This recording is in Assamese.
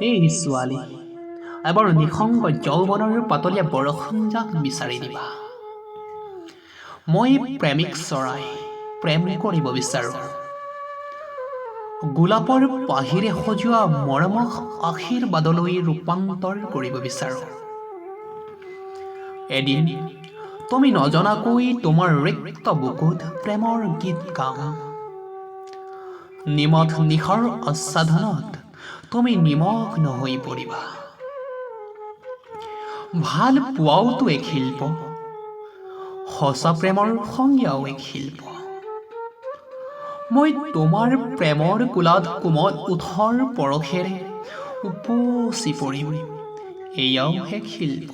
এই ছোৱালী, এবাৰ নিসংগ যৌৱনৰ পাতলীয়া বৰষুণজাক বিচাৰি দিবা। মই প্ৰেমিক চৰাই, প্ৰেম কৰিব বিচাৰোঁ। গোলাপৰ পাহিৰে সজোৱা মৰমক আশীৰ্বাদলৈ ৰূপান্তৰ কৰিব বিচাৰোঁ। এদিন তুমি নজনাকৈ তোমাৰ ৰিক্ত বুকুত প্ৰেমৰ গীত গাম। নিমখ নিশাৰ আস্বাদনত তুমি নিমগ্ন হৈ পৰিবা। ভাল পোৱাওতো এক শিল্প, সঁচা প্ৰেমৰ সংজ্ঞাও এক শিল্প। মই তোমাৰ প্ৰেমৰ কোলাত কোমল ওঠৰ পৰশেৰে উপচি পৰিম, এয়াও এক শিল্প।